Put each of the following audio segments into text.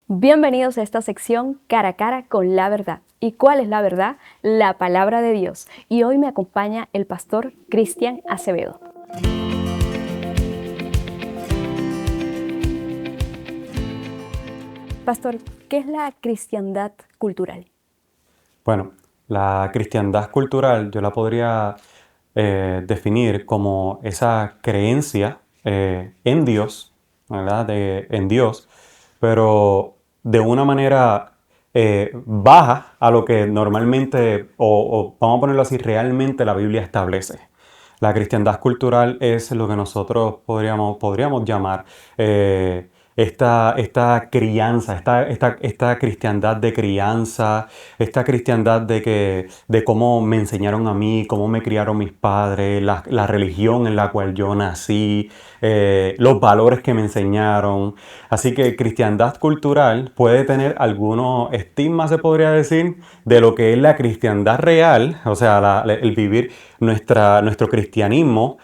Bienvenidos a esta sección Cara a Cara con la Verdad. ¿Y cuál es la verdad? La palabra de Dios. Y hoy me acompaña el pastor Cristian Acevedo. Pastor, ¿qué es la cristiandad cultural? Bueno, la cristiandad cultural yo la podría definir como esa creencia en Dios, ¿verdad? En Dios, pero de una manera baja a lo que normalmente, o vamos a ponerlo así, realmente la Biblia establece. La cristiandad cultural es lo que nosotros podríamos llamar esta crianza, esta cristiandad de crianza, esta cristiandad de cómo me enseñaron a mí, cómo me criaron mis padres, la religión en la cual yo nací, los valores que me enseñaron. Así que cristiandad cultural puede tener algunos estigmas, se podría decir, de lo que es la cristiandad real, o sea, el vivir nuestro cristianismo.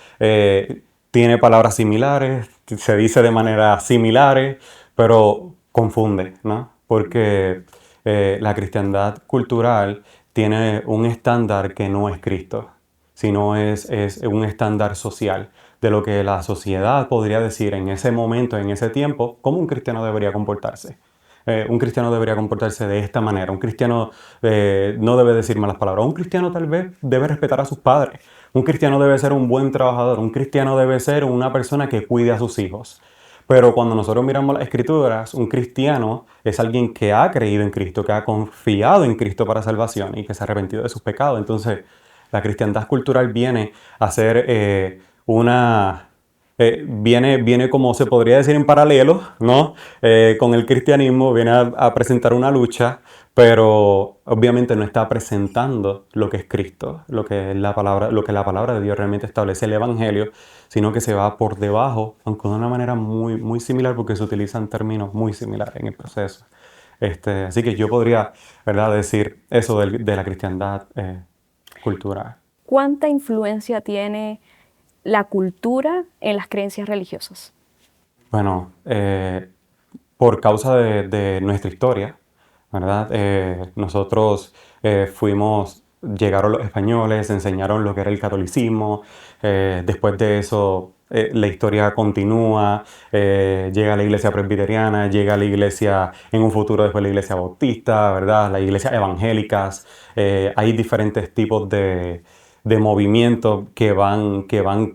Tiene palabras similares, se dice de manera similares, pero confunde, ¿no? Porque la cristiandad cultural tiene un estándar que no es Cristo, sino es un estándar social de lo que la sociedad podría decir en ese momento, en ese tiempo, cómo un cristiano debería comportarse. Un cristiano debería comportarse de esta manera. Un cristiano no debe decir malas palabras. Un cristiano tal vez debe respetar a sus padres. Un cristiano debe ser un buen trabajador. Un cristiano debe ser una persona que cuide a sus hijos. Pero cuando nosotros miramos las escrituras, un cristiano es alguien que ha creído en Cristo, que ha confiado en Cristo para salvación y que se ha arrepentido de sus pecados. Entonces, la cristiandad cultural viene a ser viene como se podría decir en paralelo, ¿no? Con el cristianismo, viene a presentar una lucha, pero obviamente no está presentando lo que es Cristo, lo que es la palabra, lo que la palabra de Dios realmente establece, el Evangelio, sino que se va por debajo, aunque de una manera muy similar, porque se utilizan términos muy similares en el proceso. Así que yo podría, ¿verdad?, decir eso de la cristiandad cultural. ¿Cuánta influencia tiene la cultura en las creencias religiosas? Bueno, por causa de nuestra historia, ¿verdad? Nosotros llegaron los españoles, enseñaron lo que era el catolicismo, después de eso la historia continúa, llega la iglesia presbiteriana, llega la iglesia, en un futuro después la iglesia bautista, ¿verdad? Las iglesias evangélicas, hay diferentes tipos de movimientos que van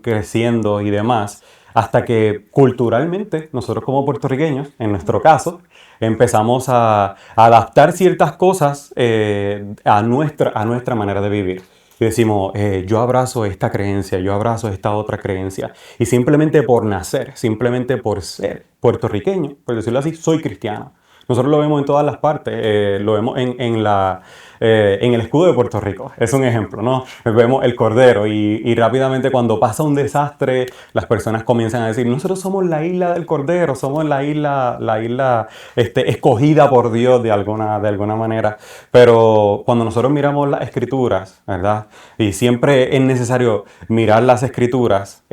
creciendo y demás hasta que culturalmente, nosotros como puertorriqueños, en nuestro caso, empezamos a adaptar ciertas cosas a nuestra manera de vivir. Y decimos, yo abrazo esta creencia, yo abrazo esta otra creencia. Y simplemente por nacer, simplemente por ser puertorriqueño, por decirlo así, soy cristiano. Nosotros lo vemos en todas las partes, lo vemos en el escudo de Puerto Rico, es un ejemplo, ¿no? Vemos el cordero y rápidamente cuando pasa un desastre, las personas comienzan a decir, nosotros somos la isla del cordero, somos la isla escogida por Dios de alguna manera. Pero cuando nosotros miramos las escrituras, ¿verdad? Y siempre es necesario mirar las escrituras,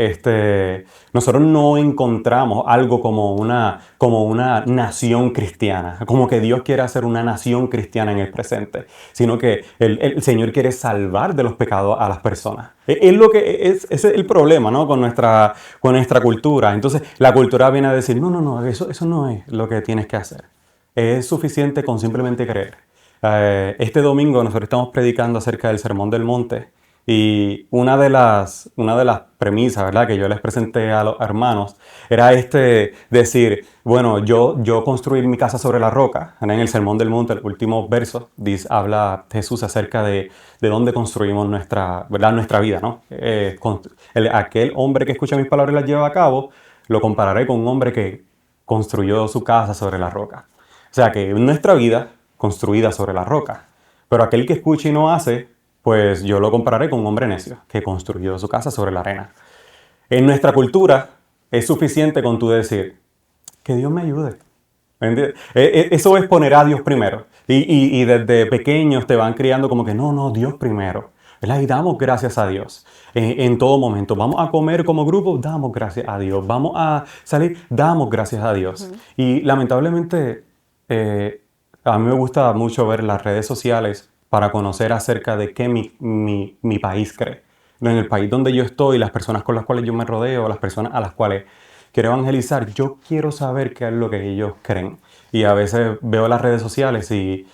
nosotros no encontramos algo como una nación cristiana, como que Dios quiere hacer una nación cristiana en el presente, sino que el Señor quiere salvar de los pecados a las personas. Es lo que ese es el problema, ¿no? Con nuestra cultura. Entonces, la cultura viene a decir, no, eso no es lo que tienes que hacer. Es suficiente con simplemente creer. Este domingo nosotros estamos predicando acerca del Sermón del Monte y una de las premisas, ¿verdad?, que yo les presenté a los hermanos era decir, bueno, yo construir mi casa sobre la roca. En el Sermón del Monte, el último verso, habla Jesús acerca de dónde construimos ¿verdad?, nuestra vida, ¿no? Aquel hombre que escucha mis palabras y las lleva a cabo, lo compararé con un hombre que construyó su casa sobre la roca. O sea que nuestra vida construida sobre la roca. Pero aquel que escucha y no hace, pues yo lo compararé con un hombre necio que construyó su casa sobre la arena. En nuestra cultura es suficiente con tú decir, que Dios me ayude. ¿Me entiendes? Eso es poner a Dios primero. Y desde pequeños te van criando como que no, Dios primero. ¿Verdad? Y damos gracias a Dios en todo momento. Vamos a comer como grupo, damos gracias a Dios. Vamos a salir, damos gracias a Dios. Y lamentablemente eh, a mí me gusta mucho ver las redes sociales para conocer acerca de qué mi país cree. En el país donde yo estoy, las personas con las cuales yo me rodeo, las personas a las cuales quiero evangelizar, yo quiero saber qué es lo que ellos creen. Y a veces veo las redes sociales y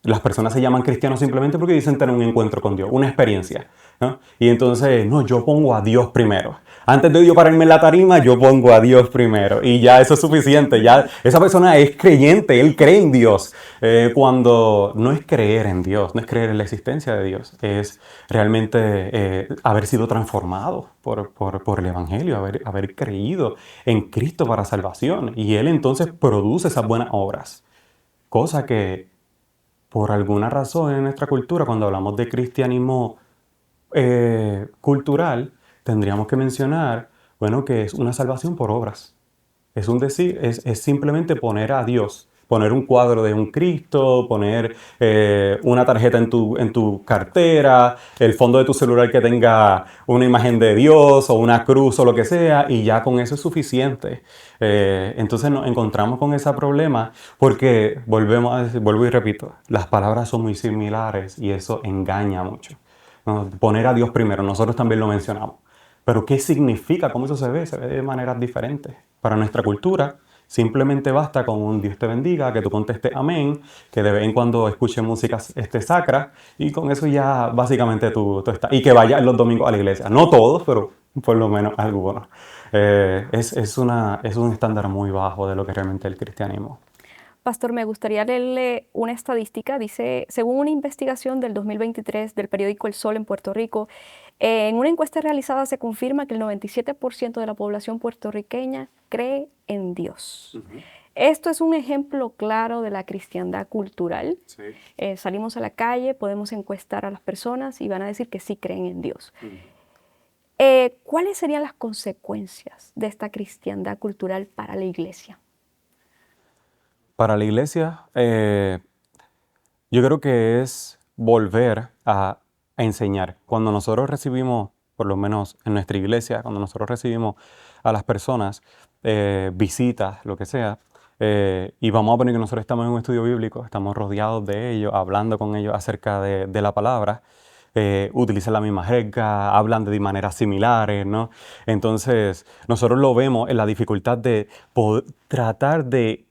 las personas se llaman cristianos simplemente porque dicen tener un encuentro con Dios, una experiencia, ¿no? Y entonces, no, yo pongo a Dios primero. Antes de yo pararme en la tarima, yo pongo a Dios primero. Y ya eso es suficiente. Ya esa persona es creyente, él cree en Dios. Cuando no es creer en Dios, no es creer en la existencia de Dios, es realmente haber sido transformado por el Evangelio, haber creído en Cristo para salvación. Y Él entonces produce esas buenas obras. Cosa que por alguna razón en nuestra cultura, cuando hablamos de cristianismo cultural, tendríamos que mencionar, bueno, que es una salvación por obras. Es un decir, es simplemente poner a Dios, poner un cuadro de un Cristo, poner una tarjeta en tu cartera, el fondo de tu celular que tenga una imagen de Dios o una cruz o lo que sea, y ya con eso es suficiente. Entonces nos encontramos con ese problema porque, volvemos a decir, vuelvo y repito, las palabras son muy similares y eso engaña mucho, ¿no? Poner a Dios primero, nosotros también lo mencionamos. Pero ¿qué significa? ¿Cómo eso se ve? Se ve de maneras diferentes. Para nuestra cultura, simplemente basta con un Dios te bendiga, que tú contestes amén, que de vez en cuando escuches música sacra, y con eso ya básicamente tú estás. Y que vayas los domingos a la iglesia. No todos, pero por lo menos algunos. Es un estándar muy bajo de lo que realmente es el cristianismo. Pastor, me gustaría leerle una estadística. Dice, según una investigación del 2023 del periódico El Sol en Puerto Rico, en una encuesta realizada se confirma que el 97% de la población puertorriqueña cree en Dios. Esto es un ejemplo claro de la cristiandad cultural. Sí. Salimos a la calle, podemos encuestar a las personas y van a decir que sí creen en Dios. ¿Cuáles serían las consecuencias de esta cristiandad cultural para la iglesia? Para la iglesia, yo creo que es volver a enseñar. Cuando nosotros recibimos, por lo menos en nuestra iglesia, cuando nosotros recibimos a las personas, visitas, lo que sea, y vamos a poner que nosotros estamos en un estudio bíblico, estamos rodeados de ellos, hablando con ellos acerca de la palabra, utilizan la misma jerga, hablan de maneras similares, ¿no? Entonces, nosotros lo vemos en la dificultad de tratar de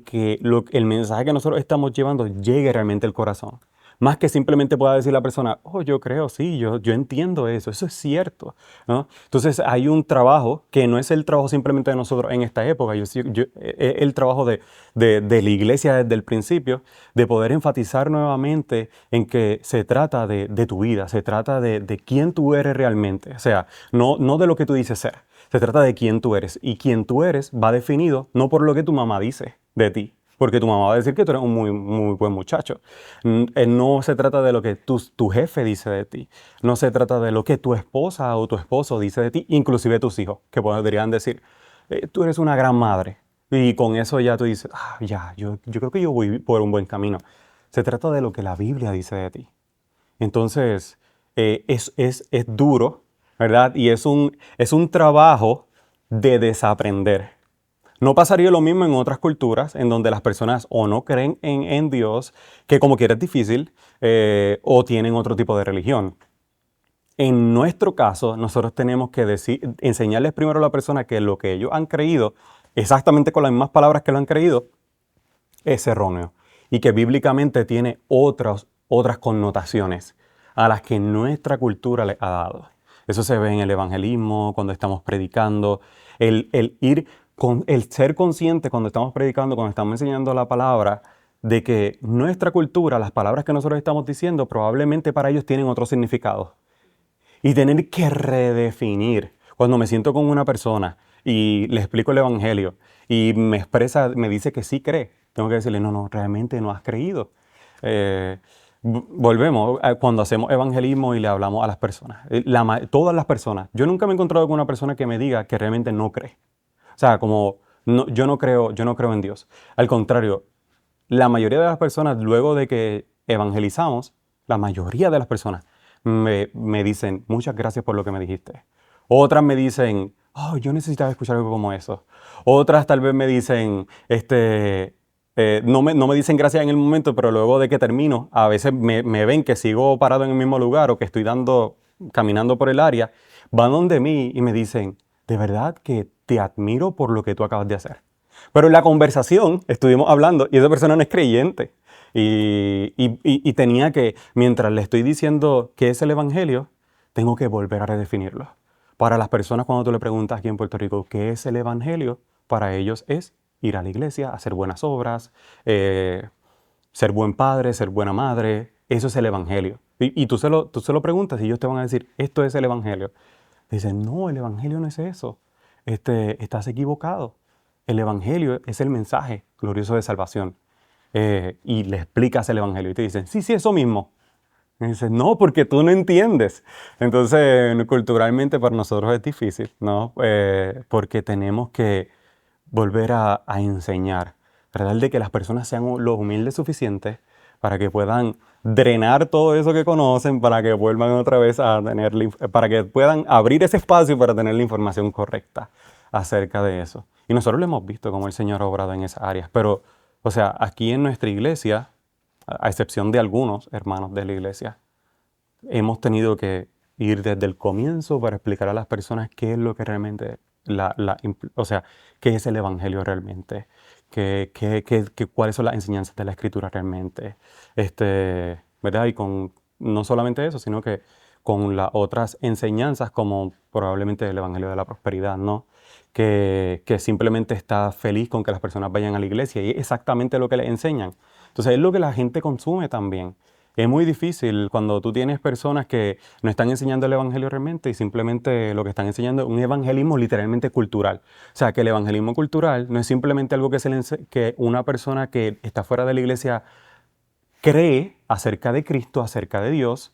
que el mensaje que nosotros estamos llevando llegue realmente al corazón. Más que simplemente pueda decir la persona, oh, yo creo, sí, yo entiendo eso es cierto, ¿no? Entonces hay un trabajo que no es el trabajo simplemente de nosotros en esta época, el trabajo de la iglesia desde el principio, de poder enfatizar nuevamente en que se trata de tu vida, se trata de quién tú eres realmente, o sea, no de lo que tú dices ser. Se trata de quién tú eres. Y quién tú eres va definido no por lo que tu mamá dice de ti. Porque tu mamá va a decir que tú eres un muy buen muchacho. No se trata de lo que tu jefe dice de ti. No se trata de lo que tu esposa o tu esposo dice de ti, inclusive tus hijos, que podrían decir, tú eres una gran madre. Y con eso ya tú dices, yo creo que yo voy por un buen camino. Se trata de lo que la Biblia dice de ti. Entonces, es duro, ¿verdad? Y es un trabajo de desaprender. No pasaría lo mismo en otras culturas en donde las personas o no creen en Dios, que como quiera es difícil, o tienen otro tipo de religión. En nuestro caso, nosotros tenemos que enseñarles primero a la persona que lo que ellos han creído, exactamente con las mismas palabras que lo han creído, es erróneo y que bíblicamente tiene otras connotaciones a las que nuestra cultura le ha dado. Eso se ve en el evangelismo, cuando estamos predicando, el ser consciente cuando estamos predicando, cuando estamos enseñando la palabra, de que nuestra cultura, las palabras que nosotros estamos diciendo, probablemente para ellos tienen otro significado. Y tener que redefinir. Cuando me siento con una persona y le explico el evangelio y me dice que sí cree, tengo que decirle, no, realmente no has creído. Volvemos cuando hacemos evangelismo y le hablamos a las personas. Todas las personas. Yo nunca me he encontrado con una persona que me diga que realmente no cree. O sea, como yo no creo en Dios. Al contrario, la mayoría de las personas, luego de que evangelizamos, la mayoría de las personas me dicen, muchas gracias por lo que me dijiste. Otras me dicen, yo necesitaba escuchar algo como eso. Otras tal vez me dicen, no me dicen gracias en el momento, pero luego de que termino, a veces me ven que sigo parado en el mismo lugar o que estoy caminando por el área, van donde mí y me dicen, de verdad que te admiro por lo que tú acabas de hacer. Pero en la conversación estuvimos hablando y esa persona no es creyente. Y tenía que, mientras le estoy diciendo qué es el Evangelio, tengo que volver a redefinirlo. Para las personas, cuando tú le preguntas aquí en Puerto Rico qué es el Evangelio, para ellos es ir a la iglesia, hacer buenas obras, ser buen padre, ser buena madre. Eso es el Evangelio. Y tú se lo preguntas y ellos te van a decir, esto es el Evangelio. Dicen, no, el Evangelio no es eso. Estás equivocado. El Evangelio es el mensaje glorioso de salvación. Y le explicas el Evangelio y te dicen, sí, sí, eso mismo. Y dices, no, porque tú no entiendes. Entonces, culturalmente para nosotros es difícil, ¿no? Porque tenemos que volver a enseñar, tratar de que las personas sean lo humildes suficientes para que puedan drenar todo eso que conocen, para que vuelvan otra vez a tener, para que puedan abrir ese espacio para tener la información correcta acerca de eso. Y nosotros lo hemos visto como el Señor ha obrado en esas áreas, pero, o sea, aquí en nuestra iglesia, a excepción de algunos hermanos de la iglesia, hemos tenido que ir desde el comienzo para explicar a las personas qué es lo que realmente, o sea, qué es el Evangelio realmente, cuáles son las enseñanzas de la Escritura realmente, ¿verdad? Y con no solamente eso, sino que con las otras enseñanzas como probablemente el Evangelio de la Prosperidad, ¿no? Que simplemente está feliz con que las personas vayan a la iglesia y es exactamente lo que les enseñan. Entonces es lo que la gente consume también. Es muy difícil cuando tú tienes personas que no están enseñando el evangelio realmente y simplemente lo que están enseñando es un evangelismo literalmente cultural. O sea, que el evangelismo cultural no es simplemente algo que una persona que está fuera de la iglesia cree acerca de Cristo, acerca de Dios,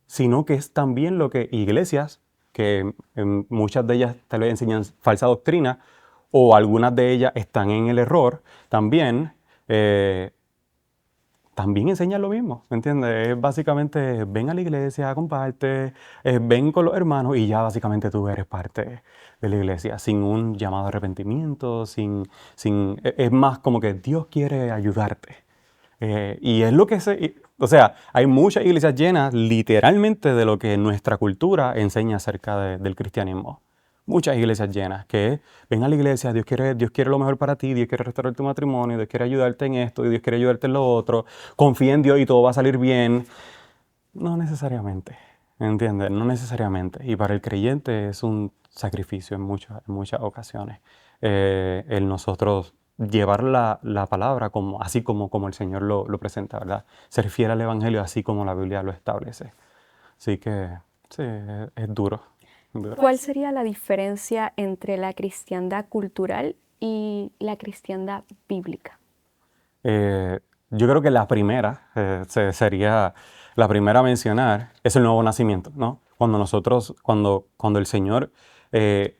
sino que es también lo que iglesias, que muchas de ellas tal vez enseñan falsa doctrina o algunas de ellas están en el error, también enseñan lo mismo, ¿me entiendes? Es básicamente ven a la iglesia, comparte, ven con los hermanos y ya básicamente tú eres parte de la iglesia, sin un llamado a arrepentimiento, es más como que Dios quiere ayudarte. Y es lo que o sea, hay muchas iglesias llenas literalmente de lo que nuestra cultura enseña acerca del cristianismo. Muchas iglesias llenas que ven a la iglesia, Dios quiere lo mejor para ti, Dios quiere restaurar tu matrimonio, Dios quiere ayudarte en esto, y Dios quiere ayudarte en lo otro, confía en Dios y todo va a salir bien. No necesariamente, ¿entiendes? No necesariamente. Y para el creyente es un sacrificio en muchas ocasiones. El nosotros llevar la palabra así como el Señor lo presenta, ¿verdad? Ser fiel al Evangelio así como la Biblia lo establece. Así que sí, es duro. ¿Cuál sería la diferencia entre la cristiandad cultural y la cristiandad bíblica? Yo creo que la primera, sería la primera a mencionar, es el nuevo nacimiento, ¿no? Cuando el Señor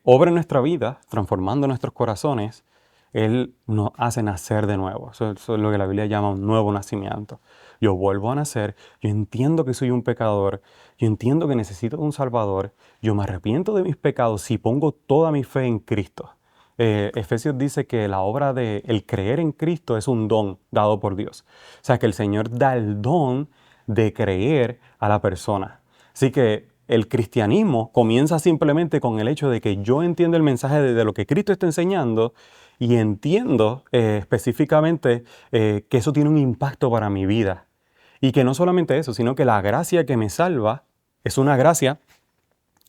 obra en nuestra vida, transformando nuestros corazones, Él nos hace nacer de nuevo. Eso es lo que la Biblia llama un nuevo nacimiento. Yo vuelvo a nacer, yo entiendo que soy un pecador, yo entiendo que necesito un Salvador, yo me arrepiento de mis pecados y pongo toda mi fe en Cristo. Efesios dice que la obra de el creer en Cristo es un don dado por Dios. O sea, que el Señor da el don de creer a la persona. Así que el cristianismo comienza simplemente con el hecho de que yo entiendo el mensaje de lo que Cristo está enseñando y entiendo específicamente que eso tiene un impacto para mi vida. Y que no solamente eso, sino que la gracia que me salva es una gracia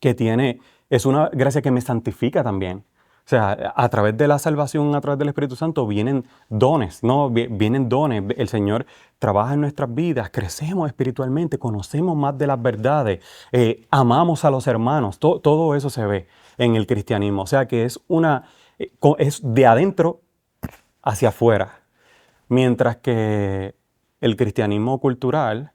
es una gracia que me santifica también. O sea, a través de la salvación, a través del Espíritu Santo, vienen dones, ¿no? Vienen dones. El Señor trabaja en nuestras vidas, crecemos espiritualmente, conocemos más de las verdades, amamos a los hermanos. Todo eso se ve en el cristianismo. O sea, que es de adentro hacia afuera. Mientras que el cristianismo cultural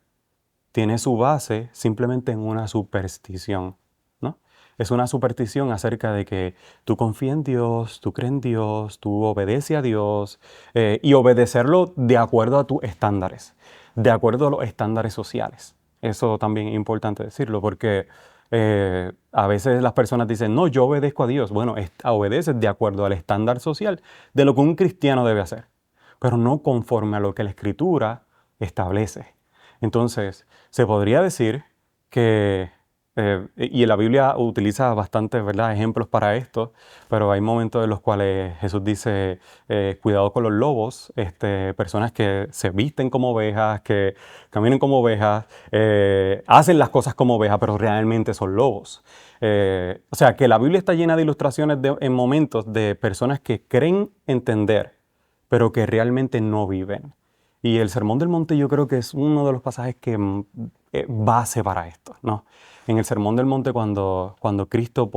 tiene su base simplemente en una superstición, ¿no? Es una superstición acerca de que tú confías en Dios, tú crees en Dios, tú obedeces a Dios y obedecerlo de acuerdo a tus estándares, de acuerdo a los estándares sociales. Eso también es importante decirlo porque a veces las personas dicen, no, yo obedezco a Dios. Bueno, obedeces de acuerdo al estándar social de lo que un cristiano debe hacer. pero no conforme a lo que la Escritura establece. Entonces, se podría decir que, y la Biblia utiliza bastantes, ¿verdad?, ejemplos para esto, pero hay momentos en los cuales Jesús dice, cuidado con los lobos, personas que se visten como ovejas, que caminan como ovejas, hacen las cosas como ovejas, pero realmente son lobos. O sea, que la Biblia está llena de ilustraciones en momentos de personas que creen entender, pero que realmente no viven. Y el Sermón del Monte yo creo que es uno de los pasajes que base para esto, ¿no? En el Sermón del Monte cuando Cristo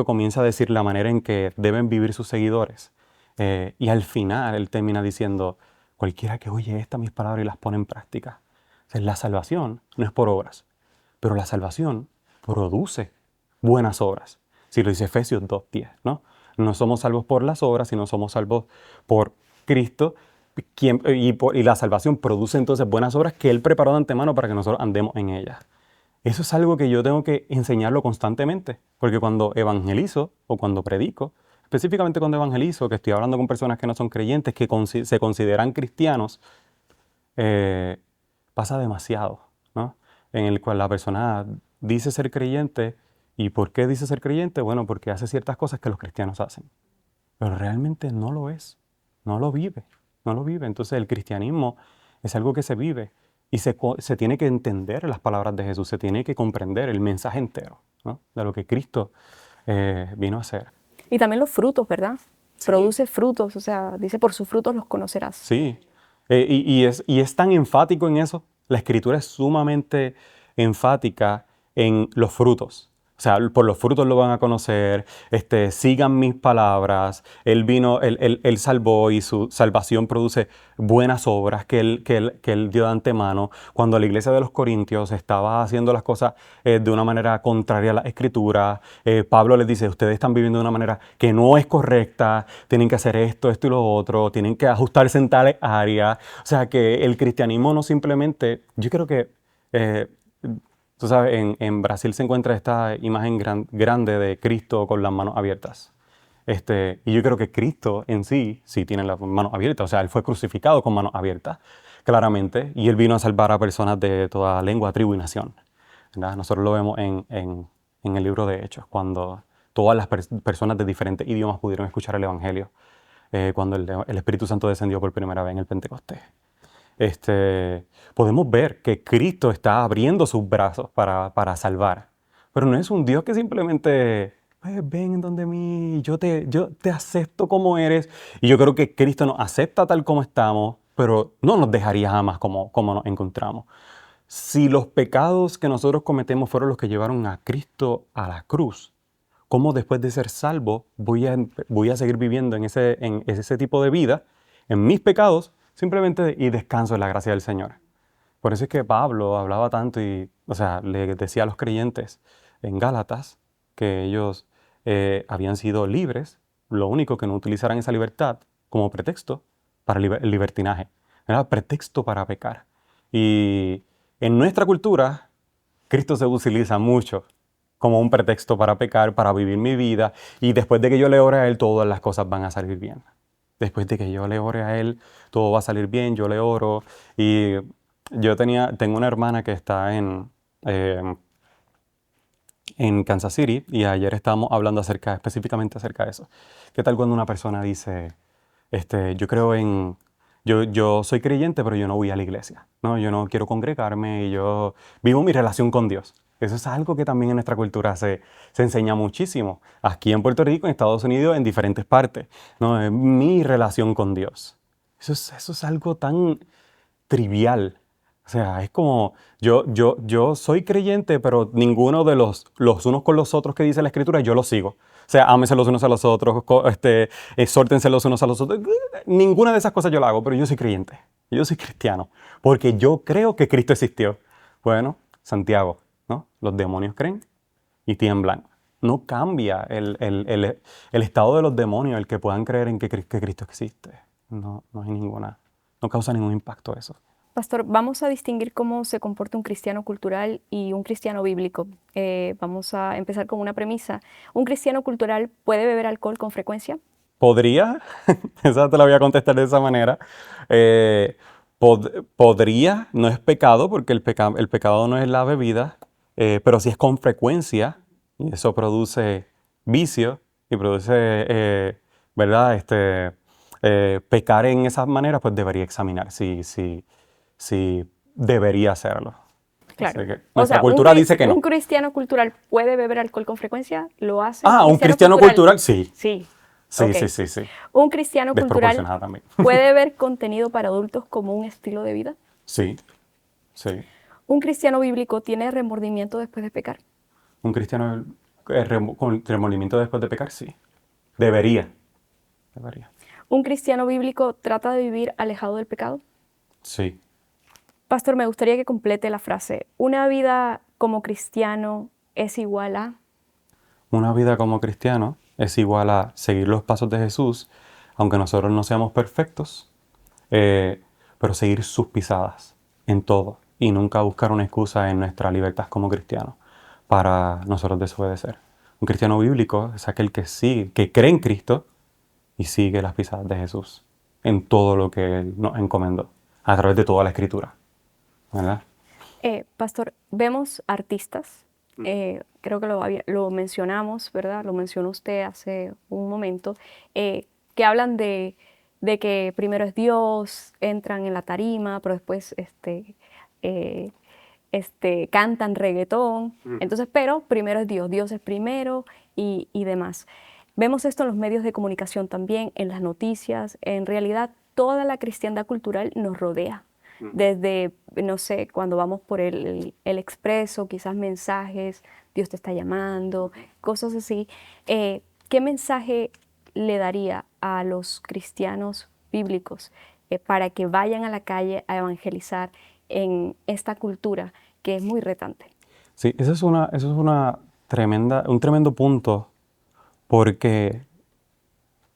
comienza a decir la manera en que deben vivir sus seguidores, y al final Él termina diciendo, cualquiera que oye mis palabras y las pone en práctica. O sea, la salvación no es por obras, pero la salvación produce buenas obras. Si lo dice Efesios 2:10, ¿no? No somos salvos por las obras, sino somos salvos por Cristo, y la salvación produce entonces buenas obras que Él preparó de antemano para que nosotros andemos en ellas. Eso es algo que yo tengo que enseñarlo constantemente, porque cuando evangelizo o cuando predico, específicamente cuando evangelizo, que estoy hablando con personas que no son creyentes, que se consideran cristianos, eh, pasa demasiado, ¿no? En el cual la persona dice ser creyente. ¿Y por qué dice ser creyente? Bueno, porque hace ciertas cosas que los cristianos hacen, pero realmente no lo es, no lo vive, no lo vive. Entonces el cristianismo es algo que se vive y se tiene que entender las palabras de Jesús, se tiene que comprender el mensaje entero, ¿no?, de lo que Cristo vino a hacer. Y también los frutos, ¿verdad? Sí. Produce frutos, o sea, dice, por sus frutos los conocerás. Sí, y es tan enfático en eso. La Escritura es sumamente enfática en los frutos. O sea, por los frutos lo van a conocer, sigan mis palabras. Él vino, él salvó y su salvación produce buenas obras que él dio de antemano. Cuando la iglesia de los Corintios estaba haciendo las cosas de una manera contraria a la Escritura, Pablo les dice, ustedes están viviendo de una manera que no es correcta, tienen que hacer esto, esto y lo otro, tienen que ajustarse en tales áreas. O sea, que el cristianismo no simplemente, yo creo que... tú sabes, en Brasil se encuentra esta imagen grande de Cristo con las manos abiertas. Y yo creo que Cristo en sí tiene las manos abiertas. O sea, Él fue crucificado con manos abiertas, claramente, y Él vino a salvar a personas de toda lengua, tribu y nación, ¿verdad? Nosotros lo vemos en el libro de Hechos, cuando todas las personas de diferentes idiomas pudieron escuchar el Evangelio, cuando el Espíritu Santo descendió por primera vez en el Pentecostés. Podemos ver que Cristo está abriendo sus brazos para salvar. Pero no es un Dios que simplemente, ven donde mí, yo te acepto como eres. Y yo creo que Cristo nos acepta tal como estamos, pero no nos dejaría jamás como nos encontramos. Si los pecados que nosotros cometemos fueron los que llevaron a Cristo a la cruz, ¿cómo después de ser salvo voy a seguir viviendo en ese tipo de vida, en mis pecados, simplemente y descanso en la gracia del Señor? Por eso es que Pablo hablaba tanto o sea, le decía a los creyentes en Gálatas que ellos habían sido libres, lo único que no utilizaran esa libertad como pretexto para el libertinaje, era pretexto para pecar. Y en nuestra cultura, Cristo se utiliza mucho como un pretexto para pecar, para vivir mi vida, y después de que yo le ore a Él, todas las cosas van a salir bien. Después de que yo le ore a Él, todo va a salir bien, yo le oro. Y tengo una hermana que está en Kansas City, y ayer estábamos hablando específicamente acerca de eso. ¿Qué tal cuando una persona dice, yo soy creyente, pero yo no voy a la iglesia, ¿no? Yo no quiero congregarme y yo vivo mi relación con Dios? Eso es algo que también en nuestra cultura se enseña muchísimo. Aquí en Puerto Rico, en Estados Unidos, en diferentes partes, ¿no? Es mi relación con Dios. Eso es algo tan trivial. O sea, es como, yo soy creyente, pero ninguno de los unos con los otros que dice la Escritura, yo los sigo. O sea, ámense los unos a los otros, exhórtense los unos a los otros. Ninguna de esas cosas yo la hago, pero yo soy creyente. Yo soy cristiano, porque yo creo que Cristo existió. Bueno, Santiago, ¿no? Los demonios creen y tiemblan. No cambia el estado de los demonios el que puedan creer en que Cristo existe. No hay no causa ningún impacto eso. Pastor, vamos a distinguir cómo se comporta un cristiano cultural y un cristiano bíblico. Vamos a empezar con una premisa. ¿Un cristiano cultural puede beber alcohol con frecuencia? podría, esa te la voy a contestar de esa manera. Eh, Podría, no es pecado, porque el pecado no es la bebida, pero si es con frecuencia, y eso produce vicio y produce, ¿verdad? Pecar en esas maneras, pues debería examinar si debería hacerlo. Así Claro. que O nuestra sea, cultura dice que un no. cristiano cultural puede beber alcohol con frecuencia, ¿lo hace un Ah, un cristiano cristiano cultural? cultural, sí. Sí, Sí, ok. sí, sí, sí. ¿Un cristiano cultural Desproporcionada también. puede ver contenido para adultos como un estilo de vida? Sí, sí. ¿Un cristiano bíblico tiene remordimiento después de pecar? Un cristiano con remordimiento después de pecar, sí. Debería. Debería. ¿Un cristiano bíblico trata de vivir alejado del pecado? Sí. Pastor, me gustaría que complete la frase. ¿Una vida como cristiano es igual a? Una vida como cristiano es igual a seguir los pasos de Jesús, aunque nosotros no seamos perfectos, pero seguir sus pisadas en todo y nunca buscar una excusa en nuestra libertad como cristianos para nosotros desobedecer. Un cristiano bíblico es aquel que sigue, que cree en Cristo y sigue las pisadas de Jesús en todo lo que Él nos encomendó, a través de toda la Escritura, ¿verdad? Pastor, vemos artistas, creo que lo mencionamos, ¿verdad? Lo mencionó usted hace un momento, que hablan de que primero es Dios, entran en la tarima, pero después eh, cantan reggaetón. Entonces, pero primero es Dios, Dios es primero y demás. Vemos esto en los medios de comunicación también, en las noticias. En realidad, toda la cristiandad cultural nos rodea. Desde, no sé, cuando vamos por el expreso, quizás mensajes, Dios te está llamando, cosas así. ¿Qué mensaje le daría a los cristianos bíblicos para que vayan a la calle a evangelizar en esta cultura que es muy retante? Sí, eso es un tremendo punto, porque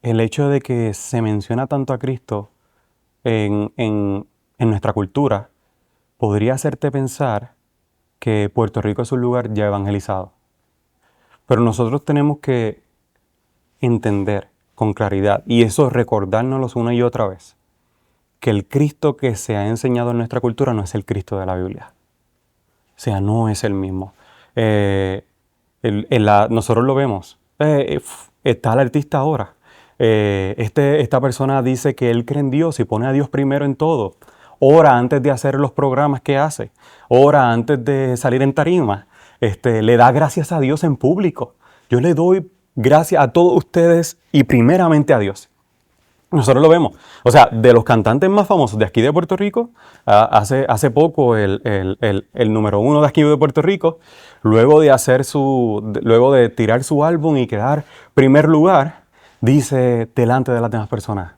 el hecho de que se menciona tanto a Cristo en nuestra cultura podría hacerte pensar que Puerto Rico es un lugar ya evangelizado. Pero nosotros tenemos que entender con claridad, y eso recordárnoslo una y otra vez, que el Cristo que se ha enseñado en nuestra cultura no es el Cristo de la Biblia. O sea, no es el mismo. Nosotros lo vemos. Está el artista ahora. Esta persona dice que él cree en Dios y pone a Dios primero en todo. Ora antes de hacer los programas que hace. Ora antes de salir en tarima. Le da gracias a Dios en público. Yo le doy gracias a todos ustedes y primeramente a Dios. Nosotros lo vemos. O sea, de los cantantes más famosos de aquí de Puerto Rico, hace poco el número uno de aquí de Puerto Rico, luego de tirar su álbum y quedar primer lugar, dice delante de las demás personas,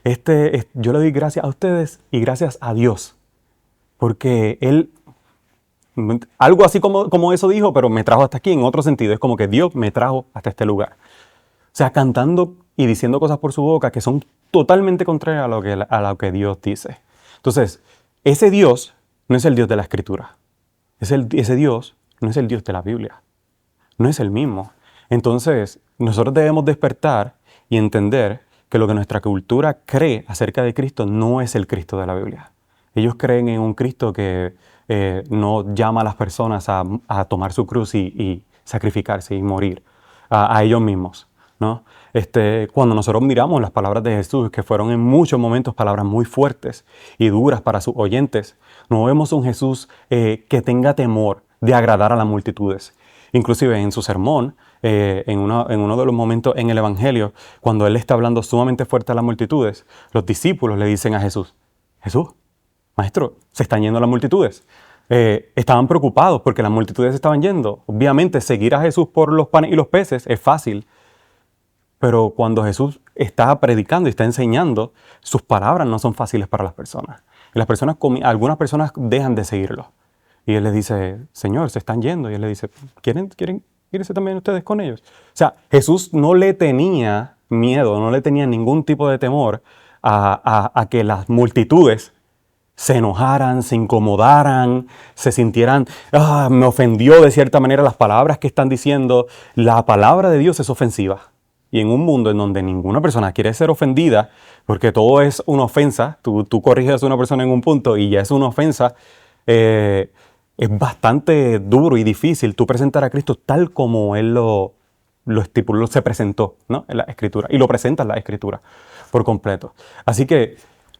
yo le doy gracias a ustedes y gracias a Dios, porque Él, algo así como eso dijo, pero me trajo hasta aquí en otro sentido, es como que Dios me trajo hasta este lugar. O sea, cantando y diciendo cosas por su boca que son totalmente contrarias a lo que Dios dice. Entonces, ese Dios no es el Dios de la Escritura. Ese Dios no es el Dios de la Biblia. No es el mismo. Entonces, nosotros debemos despertar y entender que lo que nuestra cultura cree acerca de Cristo no es el Cristo de la Biblia. Ellos creen en un Cristo que no llama a las personas a tomar su cruz y sacrificarse y morir a ellos mismos, ¿no? Cuando nosotros miramos las palabras de Jesús, que fueron en muchos momentos palabras muy fuertes y duras para sus oyentes, no vemos un Jesús que tenga temor de agradar a las multitudes. Inclusive en su sermón, en uno de los momentos en el Evangelio, cuando Él está hablando sumamente fuerte a las multitudes, los discípulos le dicen a Jesús, Jesús, Maestro, se están yendo las multitudes. Estaban preocupados porque las multitudes se estaban yendo. Obviamente, seguir a Jesús por los panes y los peces es fácil, pero cuando Jesús está predicando y está enseñando, sus palabras no son fáciles para las personas. Y algunas personas dejan de seguirlo. Y Él les dice, Señor, se están yendo. Y Él les dice, ¿quieren irse también ustedes con ellos? O sea, Jesús no le tenía miedo, no le tenía ningún tipo de temor a que las multitudes se enojaran, se incomodaran, se sintieran, me ofendió de cierta manera las palabras que están diciendo. La palabra de Dios es ofensiva. y en un mundo en donde ninguna persona quiere ser ofendida, porque todo es una ofensa, tú corriges a una persona en un punto y ya es una ofensa, es bastante duro y difícil tú presentar a Cristo tal como Él lo estipuló, se presentó, ¿no? En la Escritura, y lo presenta en la Escritura por completo. Así que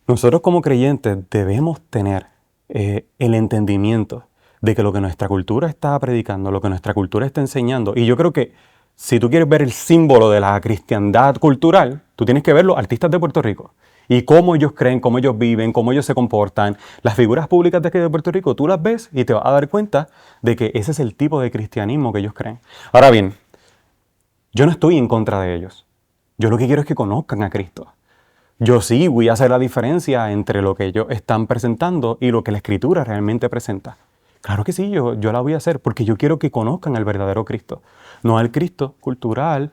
nosotros como creyentes debemos tener el entendimiento de que lo que nuestra cultura está predicando, lo que nuestra cultura está enseñando, y yo creo que si tú quieres ver el símbolo de la cristiandad cultural, tú tienes que ver los artistas de Puerto Rico y cómo ellos creen, cómo ellos viven, cómo ellos se comportan. Las figuras públicas de aquí de Puerto Rico, tú las ves y te vas a dar cuenta de que ese es el tipo de cristianismo que ellos creen. Ahora bien, yo no estoy en contra de ellos. Yo lo que quiero es que conozcan a Cristo. Yo sí voy a hacer la diferencia entre lo que ellos están presentando y lo que la Escritura realmente presenta. Claro que sí, yo la voy a hacer porque yo quiero que conozcan al verdadero Cristo. No al Cristo cultural,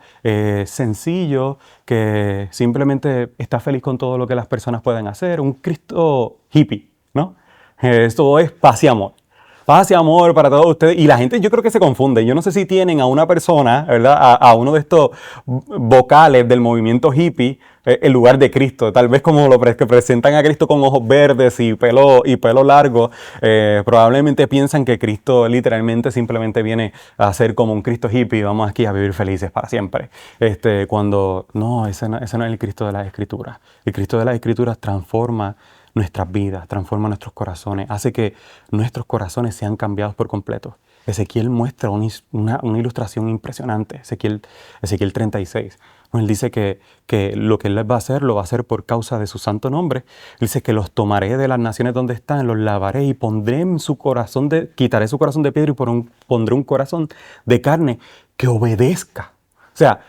sencillo, que simplemente está feliz con todo lo que las personas pueden hacer. Un Cristo hippie, ¿no? Esto es paz y amor. Paz y amor para todos ustedes. Y la gente yo creo que se confunde. Yo no sé si tienen a una persona, ¿verdad? A uno de estos vocales del movimiento hippie en lugar de Cristo. Tal vez como que presentan a Cristo con ojos verdes y pelo largo. Probablemente piensan que Cristo literalmente simplemente viene a ser como un Cristo hippie. Vamos aquí a vivir felices para siempre. Cuando no, ese no es el Cristo de las Escrituras. El Cristo de las Escrituras transforma nuestras vidas, transforma nuestros corazones, hace que nuestros corazones sean cambiados por completo. Ezequiel muestra una ilustración impresionante, Ezequiel 36. Él dice que lo que Él va a hacer, lo va a hacer por causa de su santo nombre. Él dice que los tomaré de las naciones donde están, los lavaré y pondré en su corazón, quitaré su corazón de piedra y pondré un corazón de carne que obedezca. O sea,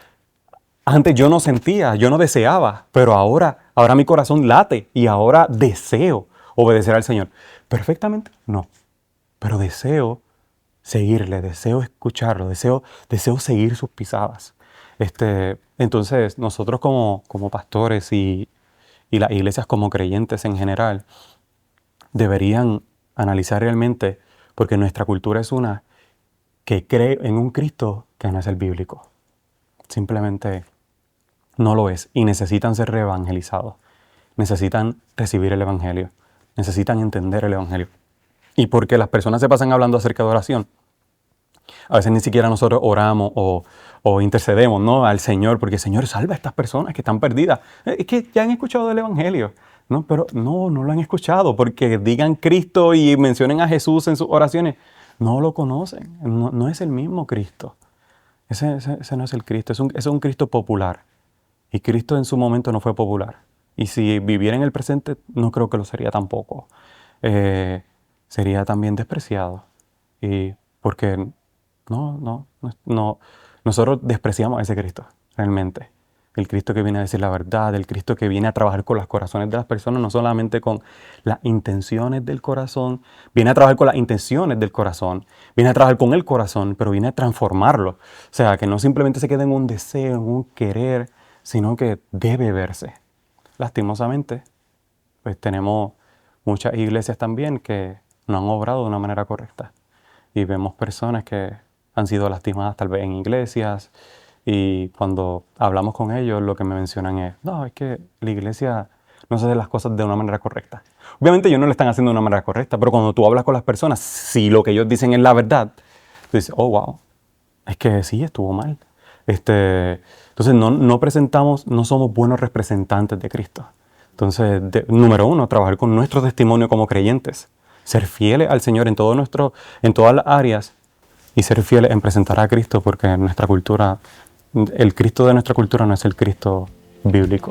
antes yo no sentía, yo no deseaba, pero ahora mi corazón late y ahora deseo obedecer al Señor. ¿Perfectamente? No. Pero deseo seguirle, deseo escucharlo, deseo seguir sus pisadas. Entonces, nosotros como pastores y las iglesias como creyentes en general, deberían analizar realmente, porque nuestra cultura es una que cree en un Cristo que no es el bíblico. Simplemente no lo es y necesitan ser reevangelizados. Necesitan recibir el Evangelio. Necesitan entender el Evangelio. Y porque las personas se pasan hablando acerca de oración, a veces ni siquiera nosotros oramos o intercedemos, ¿no?, al Señor, porque el Señor salva a estas personas que están perdidas. Es que ya han escuchado del Evangelio, ¿no? Pero no lo han escuchado, porque digan Cristo y mencionen a Jesús en sus oraciones. No lo conocen, no es el mismo Cristo. Ese no es el Cristo, es un Cristo popular. Y Cristo en su momento no fue popular. Y si viviera en el presente, no creo que lo sería tampoco. Sería también despreciado. Y porque nosotros despreciamos a ese Cristo, realmente. El Cristo que viene a decir la verdad, el Cristo que viene a trabajar con los corazones de las personas, no solamente con las intenciones del corazón, viene a trabajar con las intenciones del corazón, viene a trabajar con el corazón, pero viene a transformarlo. O sea, que no simplemente se quede en un deseo, en un querer, sino que debe verse. Lastimosamente, pues tenemos muchas iglesias también que no han obrado de una manera correcta. Y vemos personas que han sido lastimadas tal vez en iglesias, y cuando hablamos con ellos lo que me mencionan es, no, es que la iglesia no hace las cosas de una manera correcta. Obviamente ellos no lo están haciendo de una manera correcta, pero cuando tú hablas con las personas, si lo que ellos dicen es la verdad, tú dices, oh, wow, es que sí, estuvo mal. Entonces no somos buenos representantes de Cristo. Entonces, número uno, trabajar con nuestro testimonio como creyentes, ser fieles al Señor en todas las áreas, y ser fieles en presentar a Cristo, porque nuestra cultura, el Cristo de nuestra cultura no es el Cristo bíblico.